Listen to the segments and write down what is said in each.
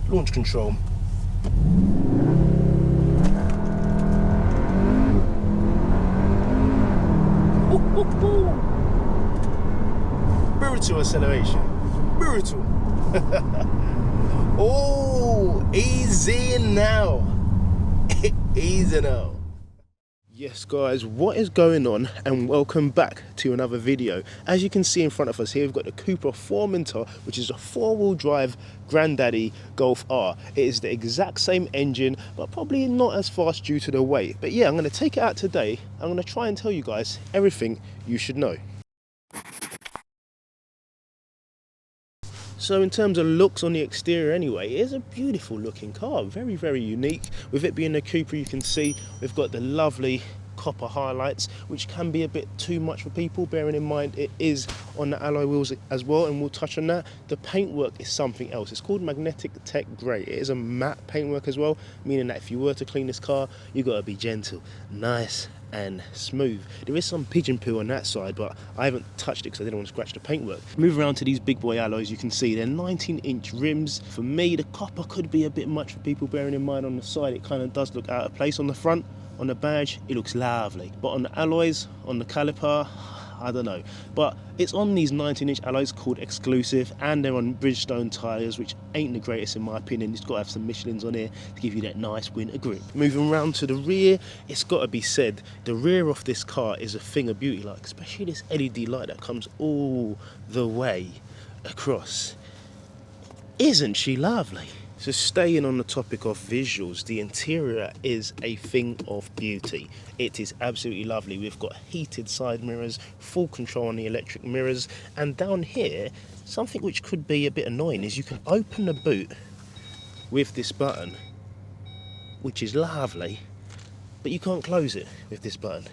launch control. Brutal acceleration, brutal. Oh, easy now. Easy now. Yes guys, what is going on, and welcome back to another video. As you can see in front of us here, we've got the Cupra Formentor, which is a four-wheel drive granddaddy Golf R. It is the exact same engine, but probably not as fast due to the weight. But yeah, I'm going to take it out today. I'm going to try and tell you guys everything you should know. So in terms of looks on the exterior anyway, it is a beautiful looking car, very, very unique. With it being a Cupra, you can see we've got the lovely copper highlights, which can be a bit too much for people, bearing in mind it is on the alloy wheels as well, and we'll touch on that. The paintwork is something else. It's called Magnetic Tech Grey. It is a matte paintwork as well, meaning that if you were to clean this car, you got to be gentle, nice and smooth. There is some pigeon poo on that side, but I haven't touched it because I didn't want to scratch the paintwork. Move around to these big boy alloys, you can see they're 19-inch rims. For me, the copper could be a bit much for people, bearing in mind on the side it kind of does look out of place. On the front, on the badge, it looks lovely, but on the alloys, on the caliper, I don't know. But it's on these 19-inch alloys called exclusive, and they're on Bridgestone tyres, which ain't the greatest in my opinion. It's got to have some Michelins on here to give you that nice winter grip. Moving around to the rear, it's got to be said, the rear of this car is a thing of beauty, like especially this LED light that comes all the way across. Isn't she lovely? So staying on the topic of visuals, the interior is a thing of beauty. It is absolutely lovely. We've got heated side mirrors, full control on the electric mirrors, and down here, something which could be a bit annoying is you can open the boot with this button, which is lovely, but you can't close it with this button.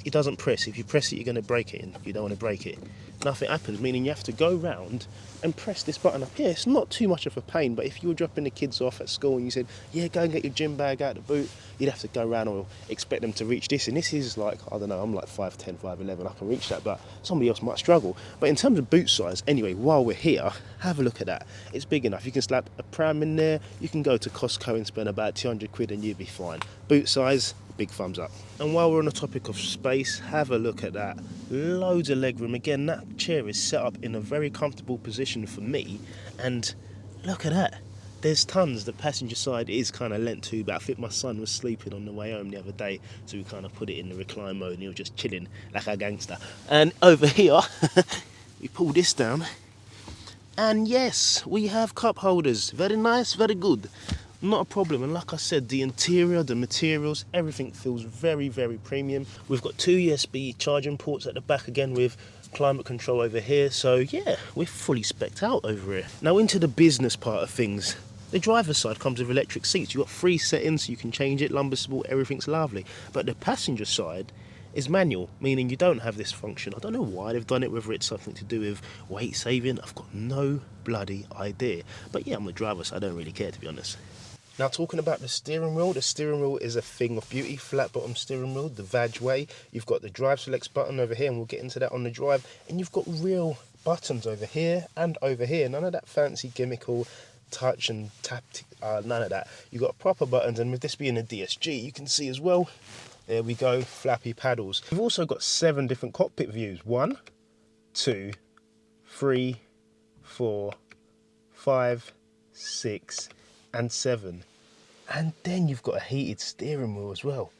It doesn't press. If you press it, you're going to break it, and you don't want to break it. Nothing happens, meaning you have to go round and press this button up here. It's not too much of a pain, but if you were dropping the kids off at school and you said, yeah, go and get your gym bag out of the boot, you'd have to go around or expect them to reach this. And this is like, I don't know, I'm like 5'10", 5'11", I can reach that, but somebody else might struggle. But in terms of boot size, anyway, while we're here, have a look at that. It's big enough. You can slap a pram in there, you can go to Costco and spend about 200 quid and you'd be fine. Boot size, big thumbs up. And while we're on the topic of space, have a look at that. Loads of legroom. Again, that chair is set up in a very comfortable position for me, and look at that. There's tons. The passenger side is kind of lent to, but I think my son was sleeping on the way home the other day, so we kind of put it in the recline mode and he was just chilling like a gangster. And over here, we pull this down, and yes, we have cup holders. Very nice, very good. Not a problem. And like I said, the interior, the materials, everything feels very, very premium. We've got 2 USB charging ports at the back, again with climate control over here. So yeah, we're fully specced out over here. Now into the business part of things. The driver's side comes with electric seats. You've got 3 settings, so you can change it, lumbar support, everything's lovely. But the passenger side is manual, meaning you don't have this function. I don't know why they've done it, whether it's something to do with weight saving. I've got no bloody idea. But yeah, I'm a driver, so I don't really care, to be honest. Now talking about the steering wheel is a thing of beauty. Flat bottom steering wheel, the Vag way. You've got the drive select button over here, and we'll get into that on the drive. And you've got real buttons over here and over here. None of that fancy gimmickal touch and tap, none of that. You've got proper buttons, and with this being a DSG, you can see as well, there we go, flappy paddles. We've also got 7 different cockpit views. 1, 2, 3, 4, 5, 6, and 7. And then you've got a heated steering wheel as well.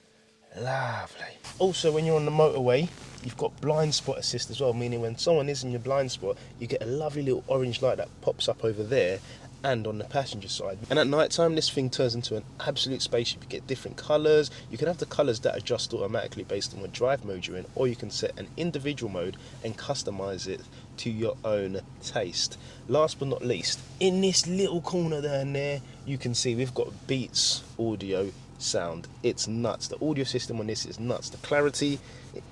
Lovely. Also, when you're on the motorway, you've got blind spot assist as well, meaning when someone is in your blind spot, you get a lovely little orange light that pops up over there and on the passenger side. And at night time, this thing turns into an absolute spaceship. You get different colours. You can have the colours that adjust automatically based on what drive mode you're in, or you can set an individual mode and customise it to your own taste. Last but not least, in this little corner down there, you can see we've got Beats audio sound. It's nuts. The audio system on this is nuts. The clarity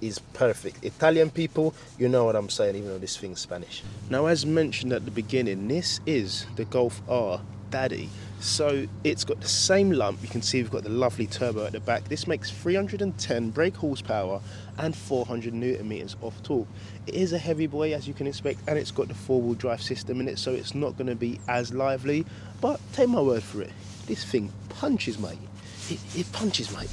is perfect. Italian people, you know what I'm saying, even though this thing's Spanish. Now, as mentioned at the beginning, this is the Golf R Daddy. So it's got the same lump. You can see we've got the lovely turbo at the back. This makes 310 brake horsepower and 400 newton meters of torque. It is a heavy boy, as you can expect, and it's got the four-wheel drive system in it, so it's not going to be as lively. But take my word for it, this thing punches, mate. It punches, mate.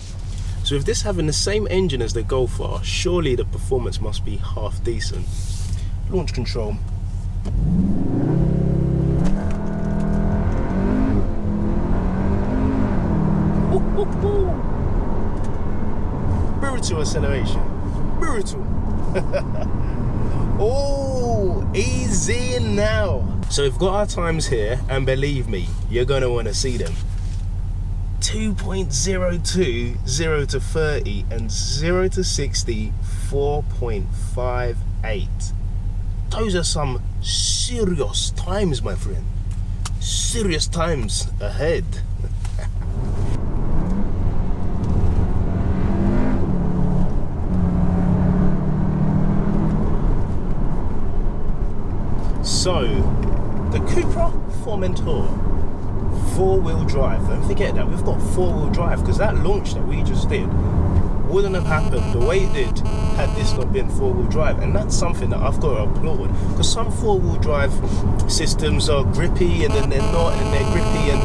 So with this having the same engine as the Golf R, surely the performance must be half decent. Launch control. Brutal acceleration, brutal. Oh, easy now. So we've got our times here, and believe me, you're gonna want to see them. 2.02, 0 to 30, and 0 to 60, 4.58. Those are some serious times, my friend. Serious times ahead. So, the Cupra Formentor, four-wheel drive. Don't forget that we've got four-wheel drive, because that launch that we just did wouldn't have happened the way it did had this not been four-wheel drive. And that's something that I've got to applaud, because some four-wheel drive systems are grippy and then they're not, and they're grippy. And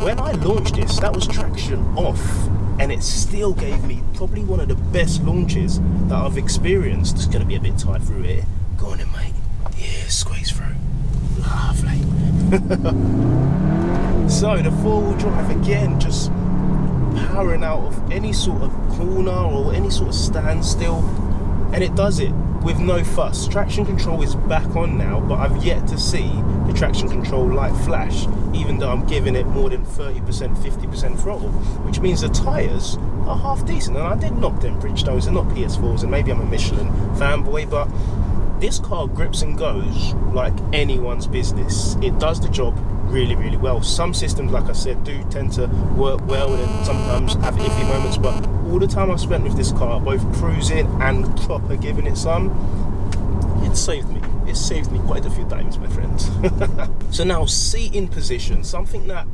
when I launched this, that was traction off, and it still gave me probably one of the best launches that I've experienced. It's going to be a bit tight through here. Go on then, mate. Yeah, squeeze through. Lovely. So the four-wheel drive again, just powering out of any sort of corner or any sort of standstill, and it does it with no fuss. Traction control is back on now, but I've yet to see the traction control light flash, even though I'm giving it more than 30%, 50% throttle, which means the tyres are half decent. And I did knock them Bridgestones, they're not PS4s, and maybe I'm a Michelin fanboy, but this car grips and goes like anyone's business. It does the job really, really well. Some systems, like I said, do tend to work well and sometimes have iffy moments, but all the time I've spent with this car, both cruising and proper giving it some, it saved me. It saved me quite a few times, my friends. So now, seating position, something that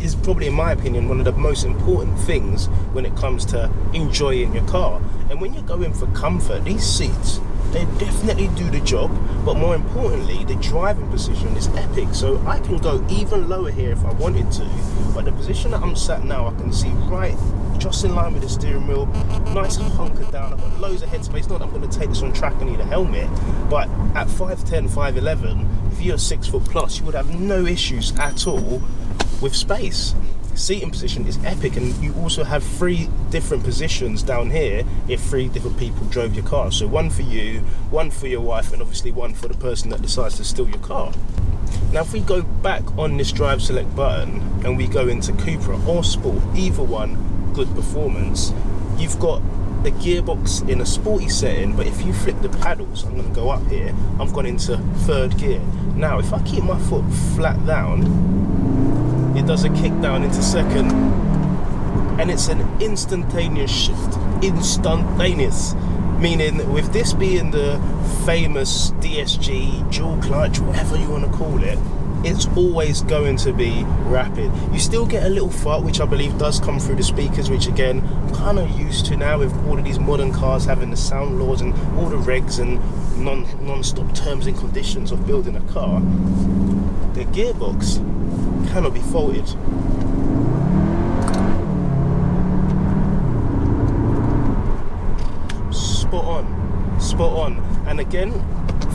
is probably, in my opinion, one of the most important things when it comes to enjoying your car. And when you're going for comfort, these seats, they definitely do the job, but more importantly, the driving position is epic. So I can go even lower here if I wanted to, but the position that I'm sat now, I can see right just in line with the steering wheel, nice hunker down. I've got loads of headspace. Not that I'm going to take this on track and need a helmet, but at 5'10", 5'11", if you're 6 foot plus, you would have no issues at all with space. Seating position is epic, and you also have 3 different positions down here if 3 different people drove your car. So one for you, one for your wife, and obviously one for the person that decides to steal your car. Now if we go back on this drive select button and we go into Cupra or Sport, either one, good performance, you've got the gearbox in a sporty setting, but if you flick the paddles, I'm going to go up here, I've gone into 3rd gear. Now if I keep my foot flat down, it does a kick down into 2nd, and it's an instantaneous shift. Instantaneous, meaning with this being the famous DSG, dual clutch, whatever you want to call it, it's always going to be rapid. You still get a little fart, which I believe does come through the speakers, which again, I'm kind of used to now with all of these modern cars having the sound laws and all the regs and non-stop terms and conditions of building a car. The gearbox cannot be faulted. Spot on, spot on. And again,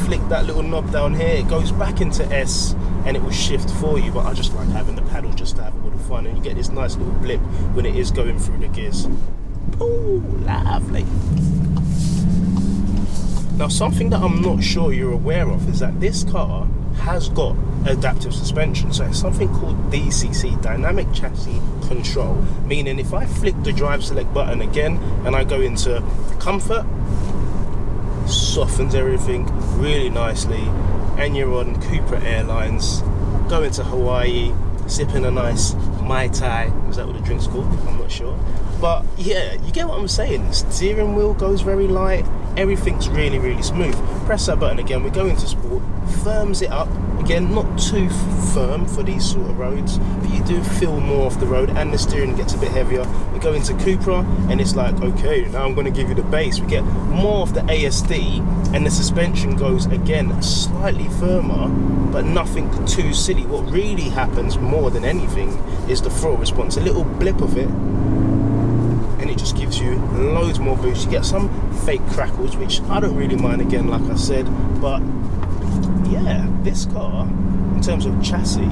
flick that little knob down here, it goes back into S and it will shift for you, but I just like having the pedal just to have a little fun, and you get this nice little blip when it is going through the gears. Oh, lovely. Now something that I'm not sure you're aware of is that this car has got adaptive suspension, so it's something called DCC, Dynamic Chassis Control, meaning if I flick the drive select button again and I go into comfort, softens everything really nicely, and you're on Cupra Airlines, going to Hawaii, sipping a nice Mai Tai, is that what the drink's called? I'm not sure. But yeah, you get what I'm saying. Steering wheel goes very light, everything's really, really smooth. Press that button again, we go into sport, firms it up, Again, not too firm for these sort of roads, but you do feel more off the road, and the steering gets a bit heavier. We go into Cupra and it's like, okay, now I'm going to give you the bass. We get more of the ASD, and the suspension goes again slightly firmer, but nothing too silly. What really happens more than anything is the throttle response. A little blip of it and it just gives you loads more boost. You get some fake crackles, which I don't really mind, again, like I said. But yeah, this car, in terms of chassis,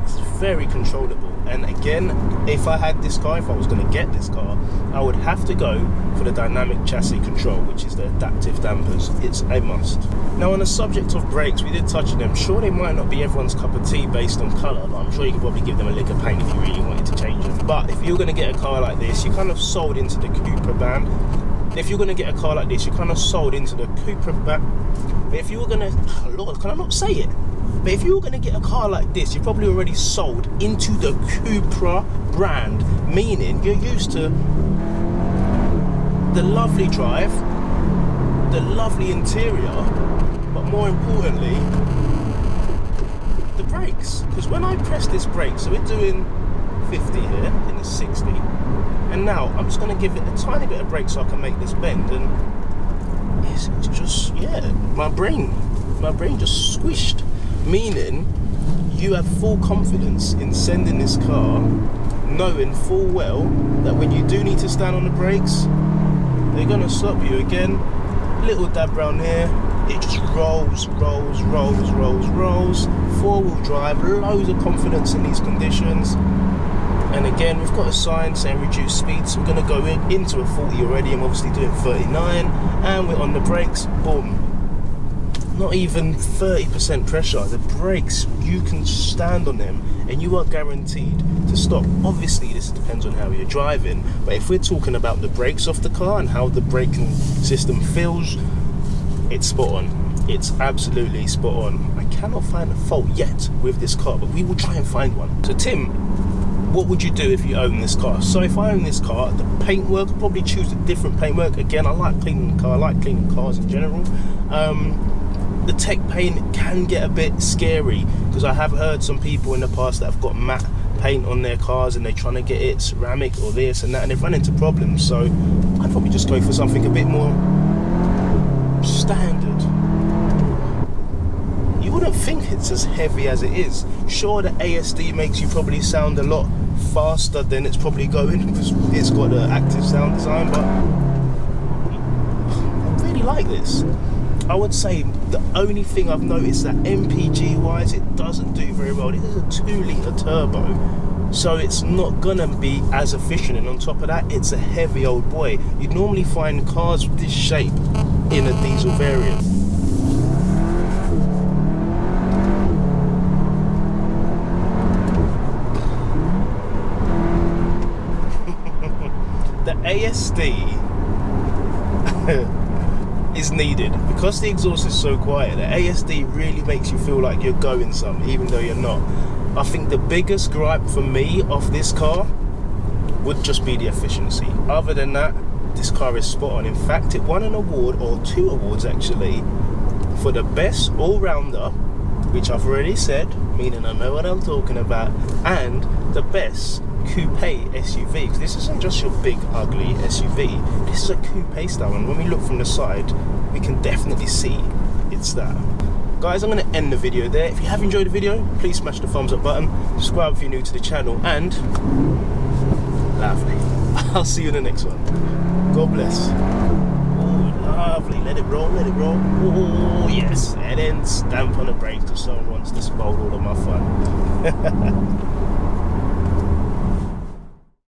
it's very controllable. And again, if I had this car, if I was going to get this car, I would have to go for the dynamic chassis control, which is the adaptive dampers. It's a must. Now, on the subject of brakes, we did touch on them. Sure, they might not be everyone's cup of tea based on colour, but I'm sure you could probably give them a lick of paint if you really wanted to change them. But if you're going to get a car like this, you're kind of sold into the Cupra band. If you're going to get a car like this, you're kind of sold into the Cupra band. But if you were going to, oh Lord, can I not say it? But if you were going to get a car like this, you're probably already sold into the Cupra brand, meaning you're used to the lovely drive, the lovely interior, but more importantly, the brakes. Because when I press this brake, so we're doing 50 here in the 60, and now I'm just going to give it a tiny bit of brake so I can make this bend, and it's just, yeah, my brain just squished. Meaning you have full confidence in sending this car, knowing full well that when you do need to stand on the brakes, they're going to stop you. Again, little dab round here, it just rolls. 4-wheel drive, loads of confidence in these conditions. And again, we've got a sign saying reduce speed, so we're going to go into a 40 already. I'm obviously doing 39, and we're on the brakes, boom. Not even 30% pressure. The brakes, you can stand on them and you are guaranteed to stop. Obviously, this depends on how you're driving, but if we're talking about the brakes of the car and how the braking system feels, it's spot on. It's absolutely spot on. I cannot find a fault yet with this car, but we will try and find one. So Tim, what would you do if you own this car? So if I own this car, the paintwork, I'd probably choose a different paintwork. Again, I like cleaning the car, I like cleaning cars in general. The tech paint can get a bit scary, because I have heard some people in the past that have got matte paint on their cars and they're trying to get it ceramic or this and that, and they've run into problems. So I'd probably just go for something a bit more standard. You wouldn't think it's as heavy as it is. Sure, the ASD makes you probably sound a lot faster than it's probably going, because it's got the active sound design, but I really like this. I would say the only thing I've noticed that MPG wise, it doesn't do very well. This is a 2-litre turbo, so it's not gonna be as efficient, and on top of that, it's a heavy old boy. You'd normally find cars with this shape in a diesel variant. The ASD is needed because the exhaust is so quiet. The ASD really makes you feel like you're going some, even though you're not. I think the biggest gripe for me of this car would just be the efficiency. Other than that, this car is spot on. In fact, it won an award, or 2 awards actually, for the best all-rounder, which I've already said, meaning I know what I'm talking about, and the best coupe SUV, because this isn't just your big ugly SUV, this is a coupe style, and when we look from the side we can definitely see it's that. Guys, I'm going to end the video there. If you have enjoyed the video, please smash the thumbs up button, subscribe if you're new to the channel, and lovely, I'll see you in the next one. God bless. Oh, lovely, let it roll, oh yes, and then stamp on the brakes because someone wants to spoil all of my fun.